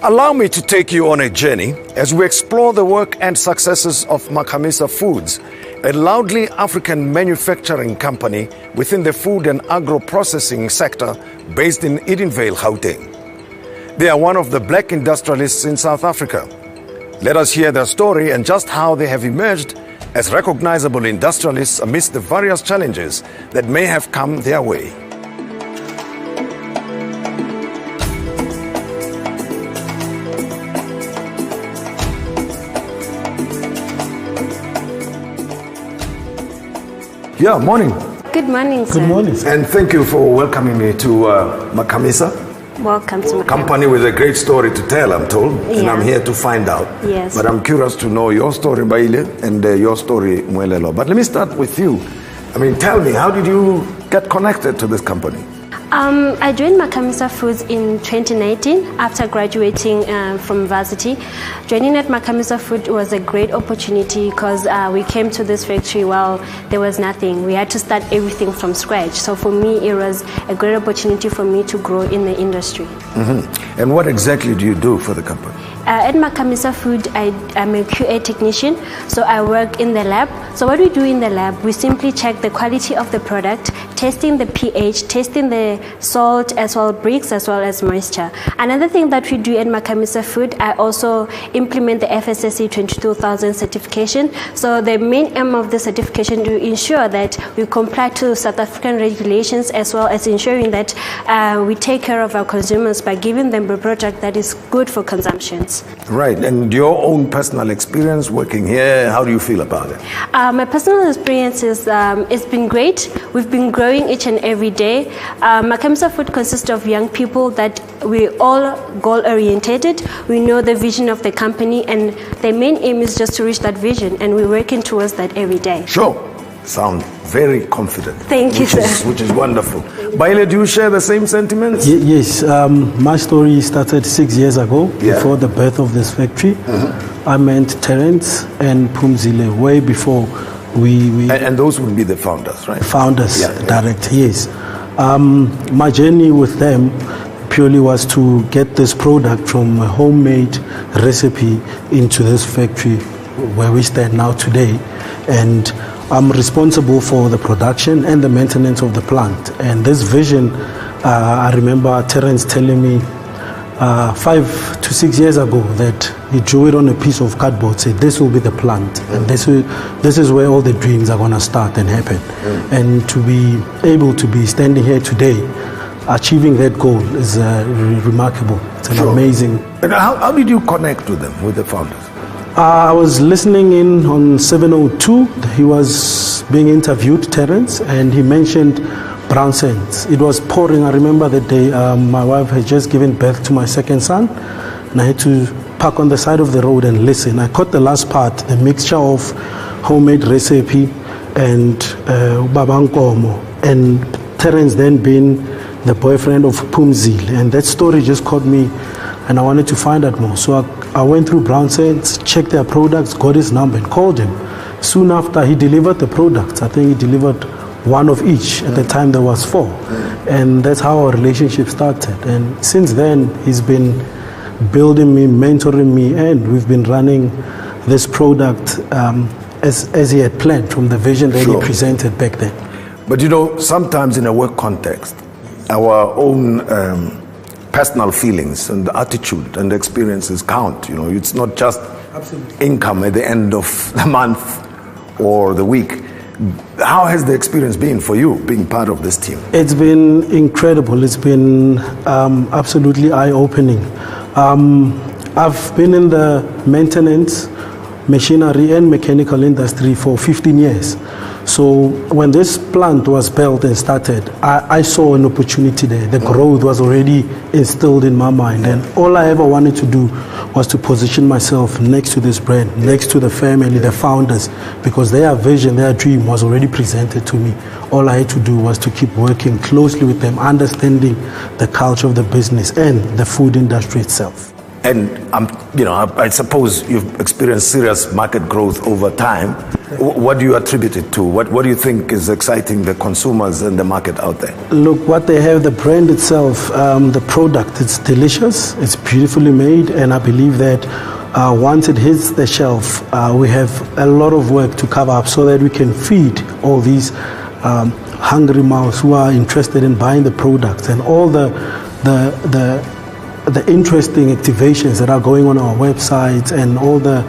Allow me to take you on a journey as we explore the work and successes of Makamisa Foods, a loudly African manufacturing company within the food and agro-processing sector based in Edenvale, Gauteng. They are one of the black industrialists in South Africa. Let us hear their story and just how they have emerged as recognizable industrialists amidst the various challenges that may have come their way. Yeah, morning. Good morning, sir. Good morning, sir. And thank you for welcoming me to Makamisa. Welcome to Makamisa. Company with a great story to tell, I'm told. Yeah. And I'm here to find out. Yes. But I'm curious to know your story, Baile, and your story, Mwelelo. But let me start with you. I mean, tell me, how did you get connected to this company? I joined Makamisa Foods in 2019 after graduating from university. Joining at Makamisa Food was a great opportunity because we came to this factory while there was nothing. We had to start everything from scratch. So for me, it was a great opportunity for me to grow in the industry. Mm-hmm. And what exactly do you do for the company? At Makamisa Food, I'm a QA technician, so I work in the lab. So what we do in the lab, we simply check the quality of the product, testing the pH, testing the salt as well, bricks as well as moisture. Another thing that we do at Makamisa Food, I also implement the FSSC 22000 certification. So the main aim of the certification to ensure that we comply to South African regulations as well as ensuring that we take care of our consumers by giving them a product that is good for consumption. Right, and your own personal experience working here, how do you feel about it? My personal experience is it's been great. We've been growing each and every day. Makamisa Food consists of young people that we all goal-orientated. We know the vision of the company, and the main aim is just to reach that vision, and we're working towards that every day. Sure. Sound very confident. Thank you, sir. Which is wonderful. Baile, do you share the same sentiments? Yes. My story started 6 years ago, before the birth of this factory. Mm-hmm. I met Terence and Phumzile way before we and those would be the founders, right? Founders, direct, yes. My journey with them purely was to get this product from a homemade recipe into this factory where we stand now today. And I'm responsible for the production and the maintenance of the plant. And this vision, I remember Terence telling me 5 to 6 years ago that he drew it on a piece of cardboard, said this will be the plant, and this is where all the dreams are going to start and happen. And to be able to be standing here today, achieving that goal is remarkable. It's an amazing. And how did you connect with them, with the founders? I was listening in on 702. He was being interviewed, Terence, and he mentioned brown sands. It was pouring. I remember that day my wife had just given birth to my second son, and I had to park on the side of the road and listen. I caught the last part, the mixture of homemade recipe and babankomo, and Terence then being the boyfriend of Phumzile, and that story just caught me, and I wanted to find out more. So I went through Brown Sands, checked their products, got his number and called him. Soon after, he delivered the products. I think he delivered one of each. At the time, there was 4. And that's how our relationship started. And since then, he's been building me, mentoring me, and we've been running this product as he had planned from the vision that he presented back then. But you know, sometimes in a work context, our own personal feelings and attitude and experiences count. You know, it's not just income at the end of the month or the week. How has the experience been for you being part of this team? It's been incredible. It's been absolutely eye-opening. I've been in the maintenance, machinery and mechanical industry for 15 years. So when this plant was built and started, I saw an opportunity there. The growth was already instilled in my mind, and all I ever wanted to do was to position myself next to this brand, next to the family, the founders, because their vision, their dream was already presented to me. All I had to do was to keep working closely with them, understanding the culture of the business and the food industry itself. And I suppose you've experienced serious market growth over time. What do you attribute it to? What do you think is exciting the consumers and the market out there? Look, what they have, the brand itself, the product, it's delicious, it's beautifully made, and I believe that once it hits the shelf, we have a lot of work to cover up so that we can feed all these hungry mouths who are interested in buying the products, and all the interesting activations that are going on our websites, and all the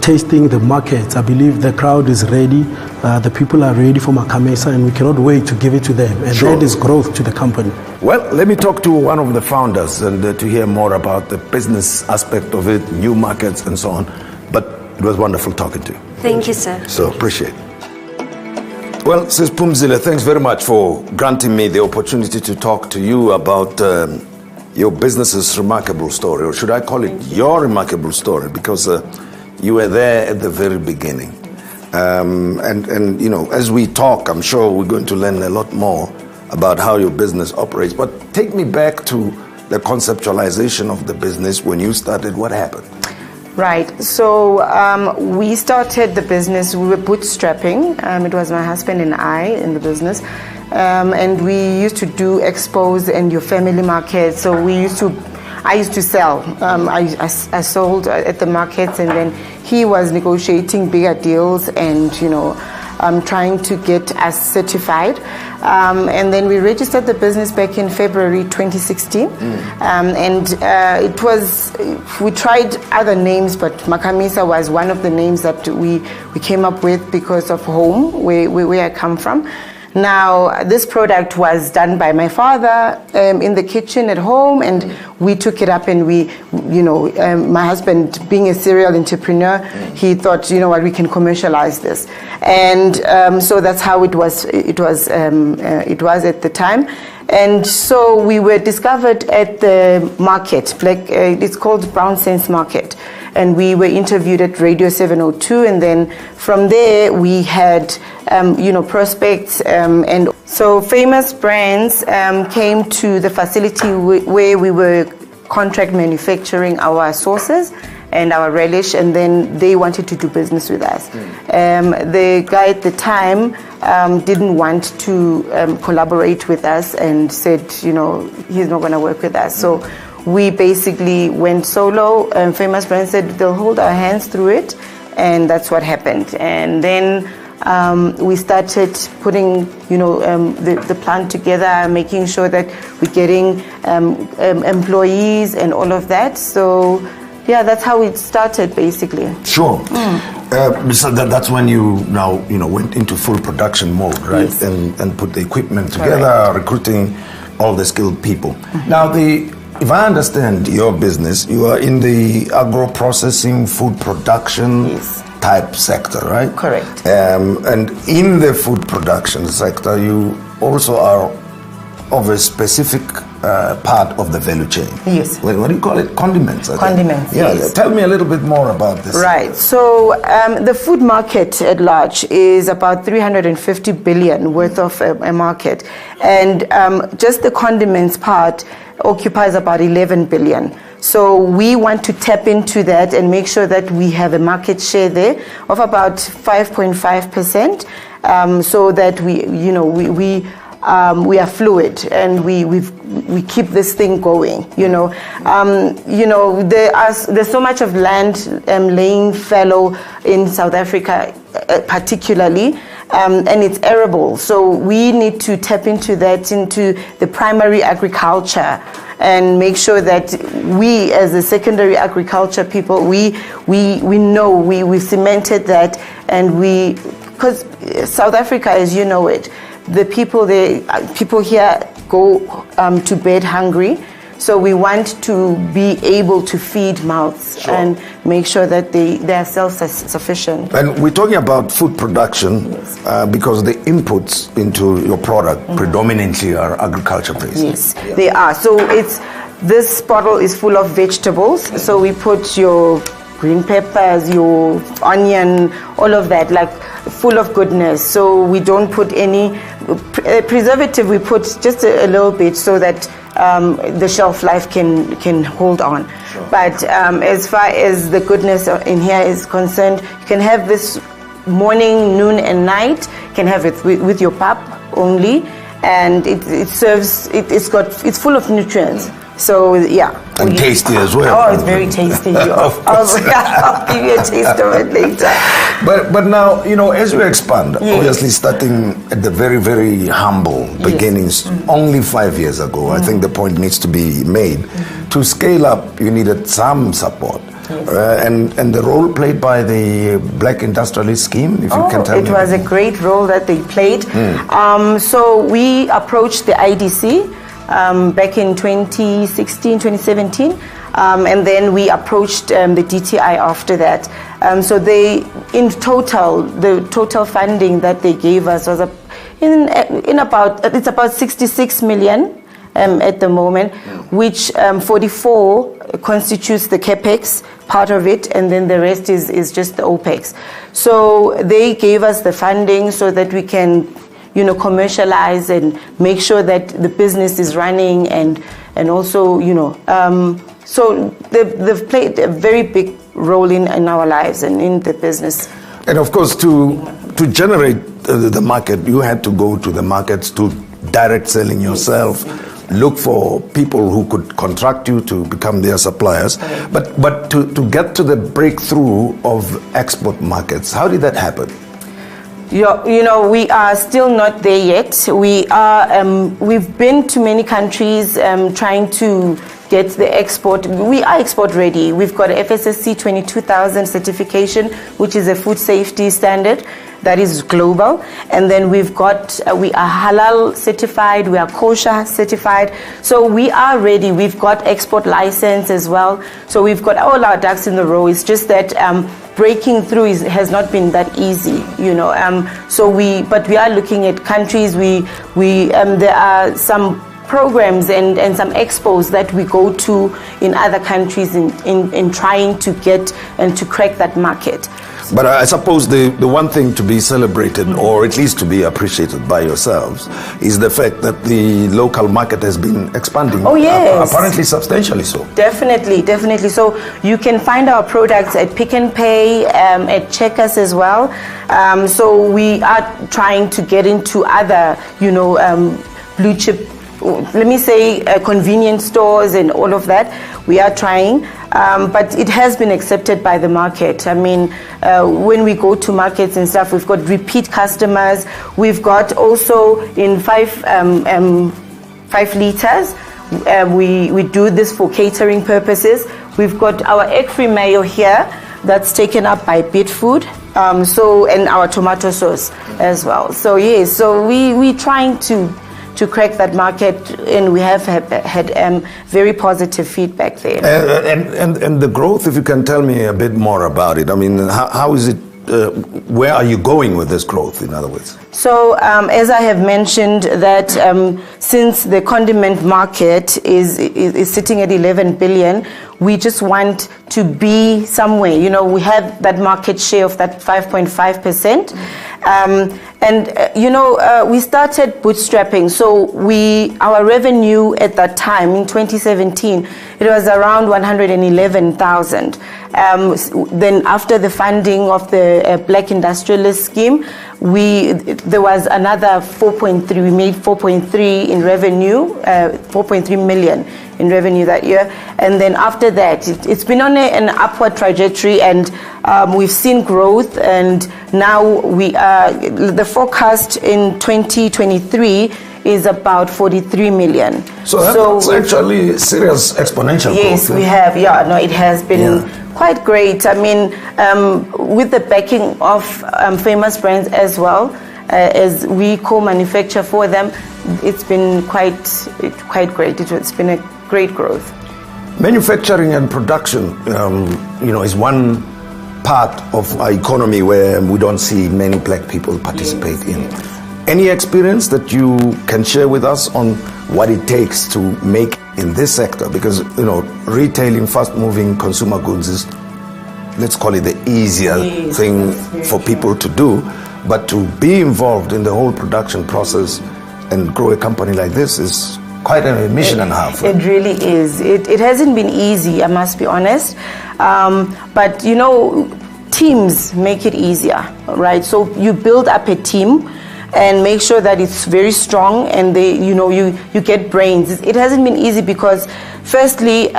tasting, the markets. I believe the crowd is ready, the people are ready for Makamesa, and we cannot wait to give it to them, and Sure. that is growth to the company. Well, let me talk to one of the founders and to hear more about the business aspect of it, new markets and so on. But it was wonderful talking to you. Thank you, sir. So appreciate it. Well, Sis Pumzile, thanks very much for granting me the opportunity to talk to you about your business's remarkable story, or should I call it your remarkable story, because you were there at the very beginning. And as we talk, I'm sure we're going to learn a lot more about how your business operates. But take me back to the conceptualization of the business. When you started, what happened? Right. So we started the business, we were bootstrapping. It was my husband and I in the business. And we used to do expos and your family market. So I used to sell. I sold at the markets, and then he was negotiating bigger deals and, trying to get us certified. And then we registered the business back in February 2016. We tried other names, but Makamesa was one of the names that we came up with because of home, where I come from. Now, this product was done by my father in the kitchen at home, and we took it up, and my husband, being a serial entrepreneur, he thought, we can commercialize this. And so that's how it was at the time. And so we were discovered at the market, it's called Brown Sense Market. And we were interviewed at Radio 702, and then from there we had, prospects. And so famous brands came to the facility where we were contract manufacturing our sauces and our relish, and then they wanted to do business with us. The guy at the time didn't want to collaborate with us and said, he's not going to work with us. So we basically went solo, and famous brands said they'll hold our hands through it, and that's what happened. And then we started putting, the plan together, making sure that we're getting employees and all of that. So, yeah, that's how it started, basically. Sure. So that's when you now, went into full production mode, right? Yes. And put the equipment together, Correct. Recruiting all the skilled people. Now, if I understand your business, you are in the agro-processing, food production type sector, right? Correct. And in the food production sector, you also are of a specific part of the value chain. Yes. What do you call it? Condiments, I think. Condiments, Yeah, yes. Tell me a little bit more about this. Right. So the food market at large is about 350 billion worth of a market. And just the condiments part occupies about 11 billion. So we want to tap into that and make sure that we have a market share there of about 5.5%, so that we are fluid and we keep this thing going. There's so much of land laying fallow in South Africa, particularly. And it's arable, so we need to tap into the primary agriculture, and make sure that we, as a secondary agriculture people, we know we cemented that, and because South Africa, as you know it, the people here go to bed hungry. So we want to be able to feed mouths. Sure. And make sure that they are self-sufficient. And we're talking about food production, because the inputs into your product predominantly are agriculture-based. Yes, they are. So this bottle is full of vegetables. So we put your green peppers, your onion, all of that, like full of goodness. So we don't put any preservative. We put just a little bit so that the shelf life can hold on. But as far as the goodness in here is concerned, you can have this morning, noon, and night. You can have it with your pap only, and it serves. It's full of nutrients. So yeah. And tasty as well. Oh, it's very tasty. I'll give you a taste of it later. But now, as we expand, obviously starting at the very, very humble beginnings, only 5 years ago, I think the point needs to be made. To scale up, you needed some support. And the role played by the Black Industrialist Scheme, if you can tell me. It was a great role that they played. So we approached the IDC back in 2016, 2017, and then we approached the DTI after that. So the total funding that they gave us was about 66 million at the moment, which 44 constitutes the capex part of it, and then the rest is just the OPEX. So they gave us the funding so that we can commercialize and make sure that the business is running, and also, so they've played a very big role in our lives and in the business. And of course, to generate the market, you had to go to the markets, to direct selling yourself, look for people who could contract you to become their suppliers. But to get to the breakthrough of export markets, how did that happen? We are still not there yet. We've been to many countries trying to get the export. We are export ready. We've got FSSC 22000 certification, which is a food safety standard that is global. And then we are halal certified, we are kosher certified. So we are ready. We've got export license as well. So we've got all our ducks in the row. It's just that breaking through has not been that easy, but we are looking at countries. There are some programs and some expos that we go to in other countries in trying to get and to crack that market. But I suppose the one thing to be celebrated, or at least to be appreciated by yourselves, is the fact that the local market has been expanding. Oh, yes. Apparently substantially so. Definitely. So you can find our products at Pick n Pay, at Checkers as well. So we are trying to get into other, blue chip, let me say, convenience stores and all of that. We are trying, but it has been accepted by the market. I mean, when we go to markets and stuff, we've got repeat customers. We've got also in 5 liters. We do this for catering purposes. We've got our egg-free mayo here that's taken up by Bitfood. And our tomato sauce as well. So yes, so we trying to crack that market, and we have had very positive feedback there. And the growth, if you can tell me a bit more about it. I mean, how is it? Where are you going with this growth, in other words? So, as I have mentioned, that since the condiment market is sitting at 11 billion, we just want to be somewhere. We have that market share of that 5.5%. We started bootstrapping. So our revenue at that time in 2017, it was around 111,000. Then after the funding of the Black Industrialist Scheme, there was another 4.3. We made 4.3 in revenue, 4.3 million in revenue that year. And then after that, it's been on an upward trajectory, and we've seen growth. And now the forecast in 2023 is about 43 million. So that's actually serious exponential growth. Yes, we have. Yeah, no, it has been quite great. I mean, with the backing of famous brands as well, as we co-manufacture for them, it's been quite great. It's been a great growth. Manufacturing and production, is one part of our economy where we don't see many black people participate in. Any experience that you can share with us on what it takes to make in this sector? Because, retailing fast-moving consumer goods is, let's call it the easier thing for people to do. But to be involved in the whole production process and grow a company like this is quite a mission and a half. It really is. It hasn't been easy, I must be honest. But you know, teams make it easier, right? So you build up a team and make sure that it's very strong, and you get brains. It hasn't been easy because firstly,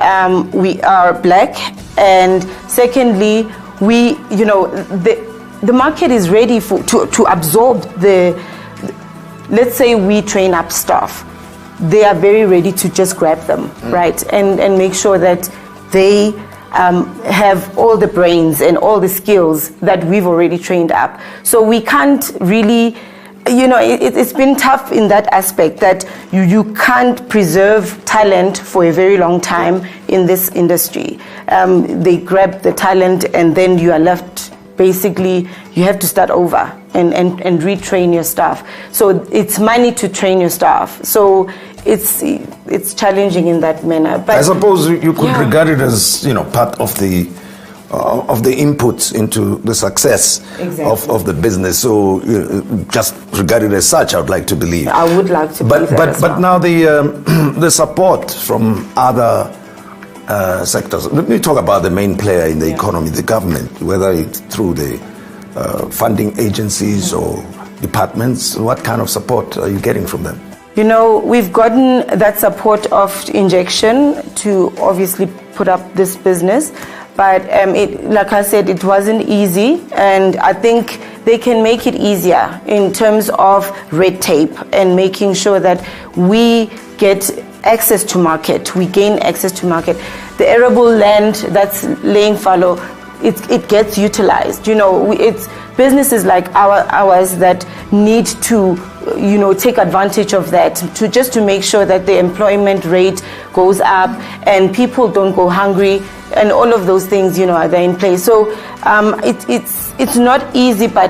we are black, and secondly, the market is ready to absorb let's say we train up staff. They are very ready to just grab them, right? And make sure that they have all the brains and all the skills that we've already trained up. So we can't really, it's been tough in that aspect, that you can't preserve talent for a very long time in this industry. They grab the talent and then you are left, basically, you have to start over and retrain your staff. So it's money to train your staff. So it's challenging in that manner. But I suppose you could regard it as part of the inputs into the success of the business. So just regard it as such. I would like to believe. I would like to believe that as well. But now the support from other sectors. Let me talk about the main player in the economy, the government, whether it's through the funding agencies or departments. What kind of support are you getting from them? We've gotten that support of injection to obviously put up this business, but like I said, it wasn't easy, and I think they can make it easier in terms of red tape and making sure that we get access to market, we gain access to market. The arable land that's laying fallow, it gets utilized. It's businesses like ours that need to take advantage of that, to make sure that the employment rate goes up and people don't go hungry, and all of those things are there in place. So it's not easy, but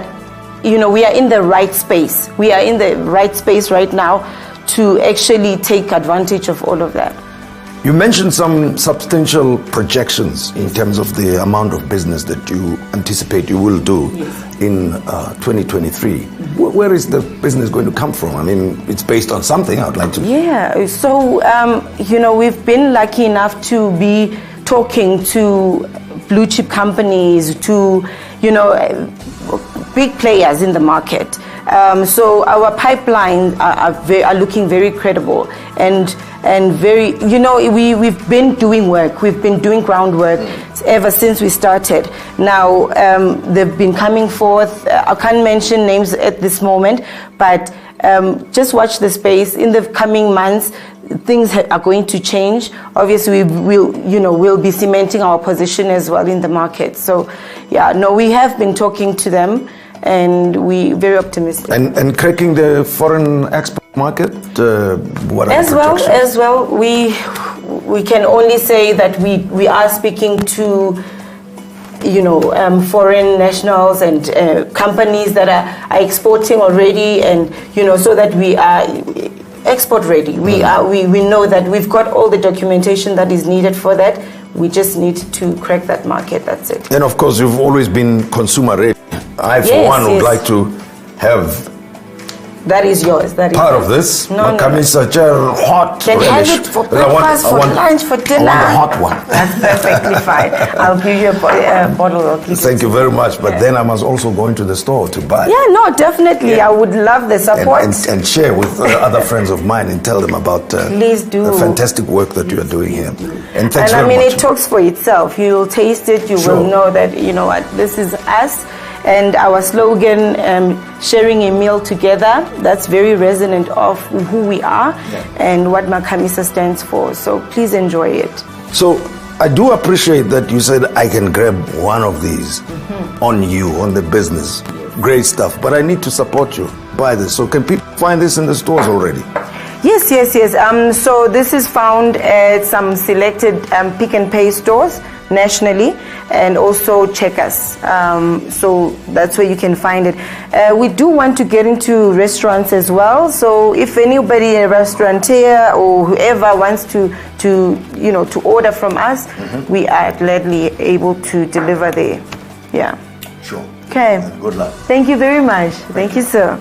we are in the right space. We are in the right space right now to actually take advantage of all of that. You mentioned some substantial projections in terms of the amount of business that you anticipate you will do in 2023. Where is the business going to come from? I mean, it's based on something. I'd like to... Yeah, so, we've been lucky enough to be talking to blue chip companies, to, big players in the market. So our pipelines are looking very credible and very, we've been doing work. We've been doing groundwork ever since we started. Now, they've been coming forth. I can't mention names at this moment, but just watch the space. In the coming months, things are going to change. Obviously, we'll be cementing our position as well in the market. So, we have been talking to them, and we're very optimistic. And cracking the foreign export market, what are the projections? As well, we can only say that we are speaking to foreign nationals and companies that are exporting already, and so that we are export ready. We know that we've got all the documentation that is needed for that. We just need to crack that market. That's it. And of course, you've always been consumer ready. I, for one, would like to have... That is yours. That is part yours. of this. No. Such a hot can relish. Have it for breakfast, for lunch, for dinner. I want the hot one. That's perfectly fine. I'll give you a bottle of it. Thank you very much. But then I must also go into the store to buy. Yeah, no, definitely. Yeah. I would love the support. And share with other friends of mine and tell them about Please do. the fantastic work that you are doing here. And thanks very much. It talks for itself. You'll taste it. You will know that, this is us. And our slogan, sharing a meal together, that's very resonant of who we are and what Makamisa stands for. So please enjoy it. So I do appreciate that you said I can grab one of these on you, on the business. Great stuff. But I need to support you. Buy this. So can people find this in the stores already? Yes. So this is found at some selected Pick and Pay stores nationally, and also Checkers. So that's where you can find it. We do want to get into restaurants as well. So if anybody, a restaurateur or whoever wants to order from us, we are gladly able to deliver there. Yeah. Sure. Okay. And good luck. Thank you very much. Thank you, sir.